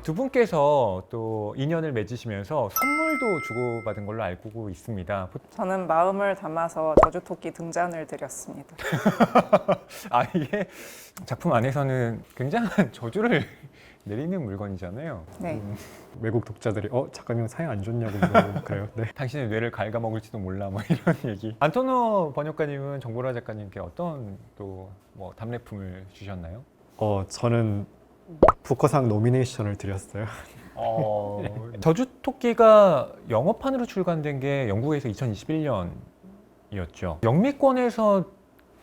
두 분께서 또 인연을 맺으시면서 선물도 주고받은 걸로 알고 있습니다. 저는 마음을 담아서 저주토끼 등잔을 드렸습니다. 이게 작품 안에서는 굉장한 저주를 내리는 물건이잖아요. 네. 외국 독자들이 작가님 사연 안 좋냐고 물어보고 그래요. 네. 당신의 뇌를 갉아먹을지도 몰라 뭐 이런 얘기. 안토노 번역가님은 정보라 작가님께 어떤 또 뭐 답례품을 주셨나요? 저는 부커상 노미네이션을 드렸어요. 저주토끼가 영어판으로 출간된 게 영국에서 2021년이었죠. 영미권에서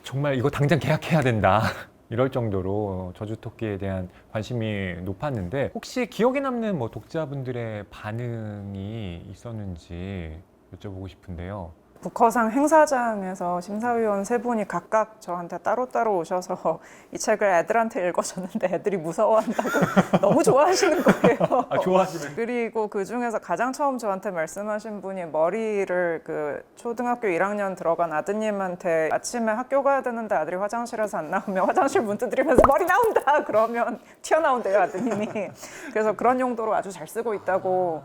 정말 이거 당장 계약해야 된다 이럴 정도로 저주토끼에 대한 관심이 높았는데 혹시 기억에 남는 뭐 독자분들의 반응이 있었는지 여쭤보고 싶은데요. 부커상 행사장에서 심사위원 세 분이 각각 저한테 따로따로 오셔서 이 책을 애들한테 읽어줬는데 애들이 무서워한다고 너무 좋아하시는 거예요. 좋아하시는. 그리고 그 중에서 가장 처음 저한테 말씀하신 분이 머리를 그 초등학교 1학년 들어간 아드님한테 아침에 학교 가야 되는데 아들이 화장실에서 안 나오면 화장실 문 두드리면서 머리 나온다 그러면 튀어나온대요 아드님이. 그래서 그런 용도로 아주 잘 쓰고 있다고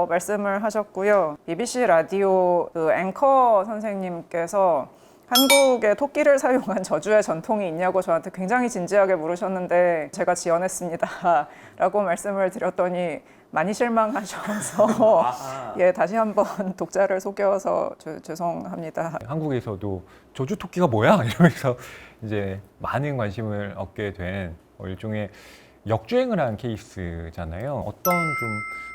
말씀을 하셨고요. BBC 라디오 그 앵커 선생님께서 한국에 토끼를 사용한 저주의 전통이 있냐고 저한테 굉장히 진지하게 물으셨는데 제가 지어냈습니다 라고 말씀을 드렸더니 많이 실망하셔서 다시 한번 독자를 속여서 죄송합니다. 한국에서도 저주토끼가 뭐야? 이러면서 이제 많은 관심을 얻게 된 일종의 역주행을 한 케이스잖아요. 어떤 좀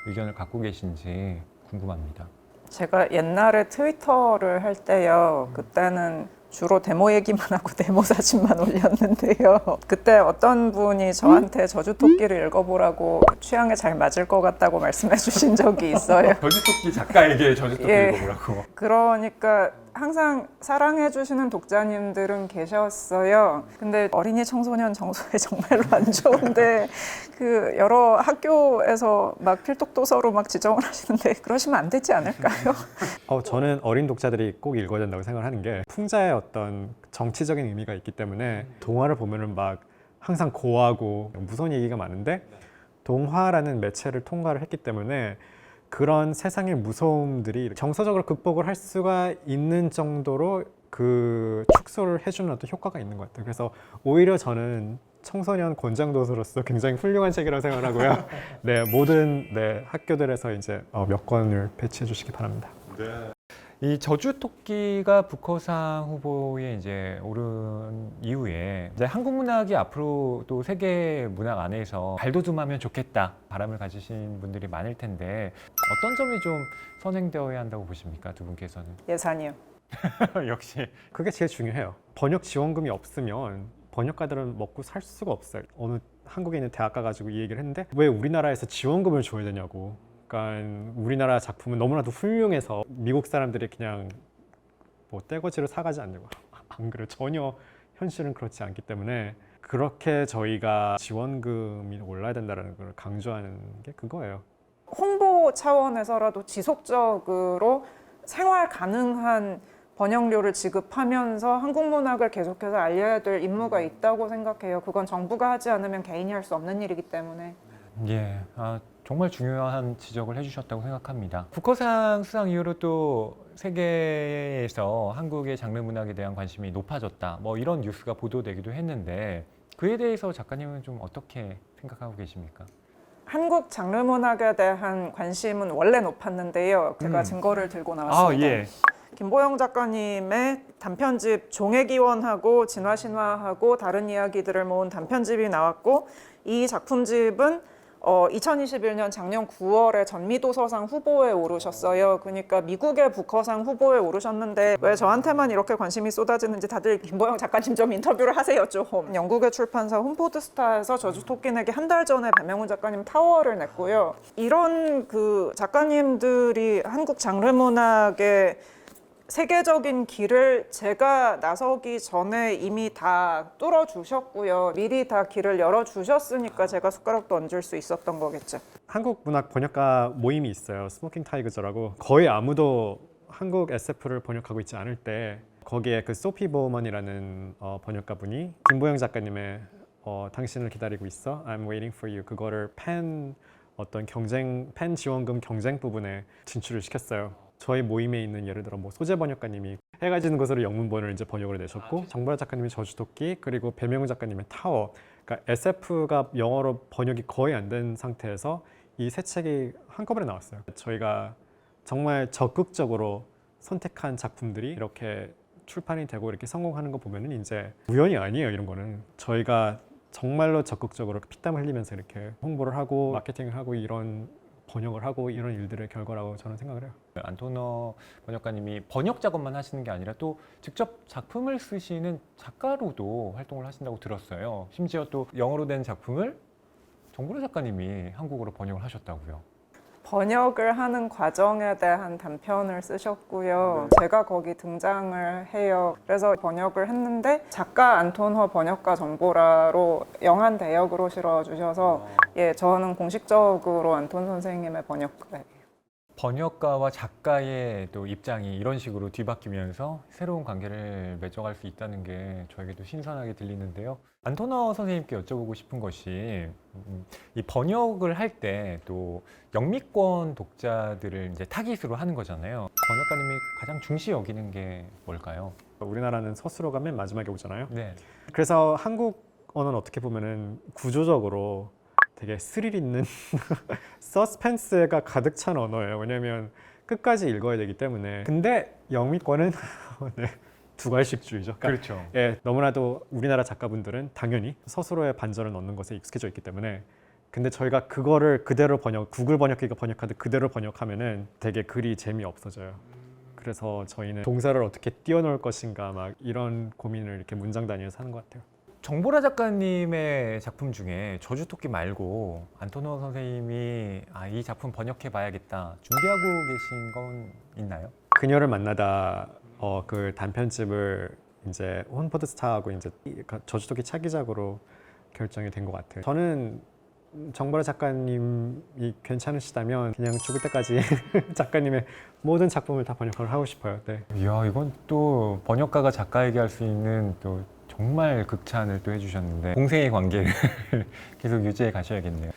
의견을 갖고 계신지 궁금합니다. 제가 옛날에 트위터를 할 때요. 그때는 주로 데모 얘기만 하고 데모 사진만 올렸는데요. 그때 어떤 분이 저한테 저주토끼를 읽어보라고 취향에 잘 맞을 것 같다고 말씀해 주신 적이 있어요. 저주토끼 작가에게 저주토끼 예. 읽어보라고. 그러니까 항상 사랑해 주시는 독자님들은 계셨어요. 근데 어린이 청소년 정서에 정말로 안 좋은데 그 여러 학교에서 막 필독도서로 막 지정을 하시는데 그러시면 안 되지 않을까요? 저는 어린 독자들이 꼭 읽어야 된다고 생각을 하는 게 풍자의 어떤 정치적인 의미가 있기 때문에 동화를 보면은 막 항상 고하고 무서운 얘기가 많은데 동화라는 매체를 통과를 했기 때문에 그런 세상의 무서움들이 정서적으로 극복을 할 수가 있는 정도로 그 축소를 해주는 어떤 효과가 있는 것 같아요. 그래서 오히려 저는 청소년 권장도서로서 굉장히 훌륭한 책이라고 생각하고요. 네, 모든 학교들에서 이제 몇 권을 배치해 주시기 바랍니다. 이 저주토끼가 부커상 후보에 이제 오른 이후에 이제 한국 문학이 앞으로 또 세계 문학 안에서 발돋움하면 좋겠다 바람을 가지신 분들이 많을 텐데 어떤 점이 좀 선행되어야 한다고 보십니까, 두 분께서는? 예산이요. 역시 그게 제일 중요해요. 번역 지원금이 없으면 번역가들은 먹고 살 수가 없어요. 어느 한국에 있는 대학 가가지고 이 얘기를 했는데 왜 우리나라에서 지원금을 줘야 되냐고. 그러니까 우리나라 작품은 너무나도 훌륭해서 미국 사람들이 그냥 뭐 떼거지로 사가지 않는 거. 안 그래요. 전혀 현실은 그렇지 않기 때문에 그렇게 저희가 지원금이 올라야 된다는 걸 강조하는 게 그거예요. 홍보 차원에서라도 지속적으로 생활 가능한 번역료를 지급하면서 한국 문학을 계속해서 알려야 될 임무가 있다고 생각해요. 그건 정부가 하지 않으면 개인이 할 수 없는 일이기 때문에. 예, 정말 중요한 지적을 해주셨다고 생각합니다. 부커상 수상 이후로 또 세계에서 한국의 장르 문학에 대한 관심이 높아졌다. 뭐 이런 뉴스가 보도되기도 했는데 그에 대해서 작가님은 좀 어떻게 생각하고 계십니까? 한국 장르 문학에 대한 관심은 원래 높았는데요. 제가 증거를 들고 나왔습니다. 예. 김보영 작가님의 단편집 종의기원하고 진화신화하고 다른 이야기들을 모은 단편집이 나왔고 이 작품집은 2021년 작년 9월에 전미도서상 후보에 오르셨어요. 그러니까 미국의 부커상 후보에 오르셨는데 왜 저한테만 이렇게 관심이 쏟아지는지 다들 김보영 작가님 좀 인터뷰를 하세요 좀. 영국의 출판사 홈포드스타에서 저주토끼 내기 한 달 전에 배명훈 작가님 타워를 냈고요. 이런 그 작가님들이 한국 장르 문학의 세계적인 길을 제가 나서기 전에 이미 다 뚫어주셨고요. 미리 다 길을 열어주셨으니까 제가 숟가락도 얹을 수 있었던 거겠죠. 한국 문학 번역가 모임이 있어요. 스모킹 타이거즈라고. 거의 아무도 한국 SF를 번역하고 있지 않을 때 거기에 그 소피 보먼이라는 번역가분이 김보영 작가님의 당신을 기다리고 있어. I'm waiting for you. 그거를 팬 지원금 경쟁 부분에 진출을 시켰어요. 저희 모임에 있는 예를 들어 뭐 소재 번역가님이 해가 지는 것으로 영문본을 이제 번역을 내셨고 정보라 작가님이 저주토끼 그리고 배명훈 작가님의 타워. 그러니까 SF가 영어로 번역이 거의 안 된 상태에서 이 세 책이 한꺼번에 나왔어요. 저희가 정말 적극적으로 선택한 작품들이 이렇게 출판이 되고 이렇게 성공하는 거 보면은 이제 우연이 아니에요. 이런 거는 저희가 정말로 적극적으로 피땀 흘리면서 이렇게 홍보를 하고 마케팅을 하고 이런 번역을 하고 이런 일들의 결과라고 저는 생각을 해요. 안토너 번역가님이 번역 작업만 하시는 게 아니라 또 직접 작품을 쓰시는 작가로도 활동을 하신다고 들었어요. 심지어 또 영어로 된 작품을 정보라 작가님이 한국어로 번역을 하셨다고요. 번역을 하는 과정에 대한 단편을 쓰셨고요. 제가 거기 등장을 해요. 그래서 번역을 했는데 작가 안톤허 번역가 정보라로 영한 대역으로 실어주셔서 예, 저는 공식적으로 안톤 선생님의 번역가예요. 번역가와 작가의 또 입장이 이런 식으로 뒤바뀌면서 새로운 관계를 맺어갈 수 있다는 게 저에게도 신선하게 들리는데요. 안토너 선생님께 여쭤보고 싶은 것이 이 번역을 할 때 또 영미권 독자들을 이제 타깃으로 하는 거잖아요. 번역가님이 가장 중시 여기는 게 뭘까요? 우리나라는 서술어가 맨 마지막에 오잖아요. 네. 그래서 한국 언어는 어떻게 보면은 구조적으로 되게 스릴 있는 서스펜스가 가득 찬 언어예요. 왜냐하면 끝까지 읽어야 되기 때문에. 근데 영미권은 네, 두괄식주의죠. 그러니까 그렇죠. 예, 너무나도 우리나라 작가분들은 당연히 서술어의 반전을 넣는 것에 익숙해져 있기 때문에 근데 저희가 그거를 그대로 구글 번역기가 번역하듯 그대로 번역하면은 되게 글이 재미없어져요. 그래서 저희는 동사를 어떻게 띄워놓을 것인가 막 이런 고민을 이렇게 문장 단위에서 하는 것 같아요. 정보라 작가님의 작품 중에 저주토끼 말고 안토너 선생님이 이 작품 번역해 봐야겠다 준비하고 계신 건 있나요? 그녀를 만나다 그 단편집을 이제 혼포드스타하고 이제 저주토끼 차기작으로 결정이 된 것 같아요. 저는 정보라 작가님이 괜찮으시다면 그냥 죽을 때까지 작가님의 모든 작품을 다 번역을 하고 싶어요. 네. 이야, 이건 또 번역가가 작가에게 할 수 있는 또 정말 극찬을 또 해주셨는데 공생의 관계를 계속 유지해 가셔야겠네요.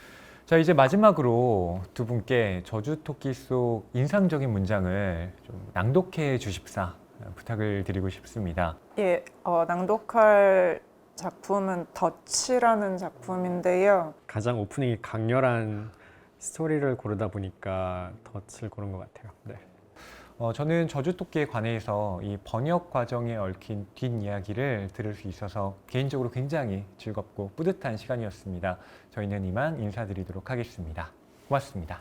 자, 이제 마지막으로 두 분께 저주토끼 속 인상적인 문장을 좀 낭독해 주십사 부탁을 드리고 싶습니다. 예, 낭독할 작품은 덫이라는 작품인데요. 가장 오프닝이 강렬한 스토리를 고르다 보니까 덫을 고른 것 같아요. 네. 저는 저주토끼에 관해서 이 번역 과정에 얽힌 뒷이야기를 들을 수 있어서 개인적으로 굉장히 즐겁고 뿌듯한 시간이었습니다. 저희는 이만 인사드리도록 하겠습니다. 고맙습니다.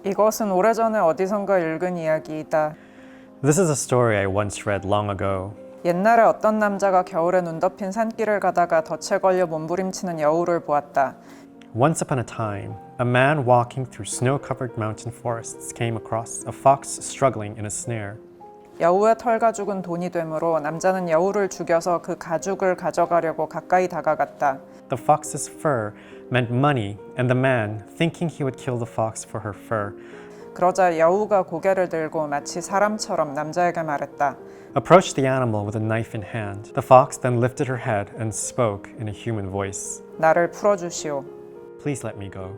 이것은 오래전에 어디선가 읽은 이야기이다. This is a story I once read long ago. 옛날에 어떤 남자가 겨울에 눈 덮인 산길을 가다가 덫에 걸려 몸부림치는 여우를 보았다. Once upon a time, a man walking through snow-covered mountain forests came across a fox struggling in a snare. 여우의 털 가죽은 돈이 되므로 남자는 여우를 죽여서 그 가죽을 가져가려고 가까이 다가갔다. The fox's fur meant money, and the man, thinking he would kill the fox for her fur, 그러자 여우가 고개를 들고 마치 사람처럼 남자에게 말했다. approached the animal with a knife in hand. The fox then lifted her head and spoke in a human voice. 나를 풀어주시오. Please let me go.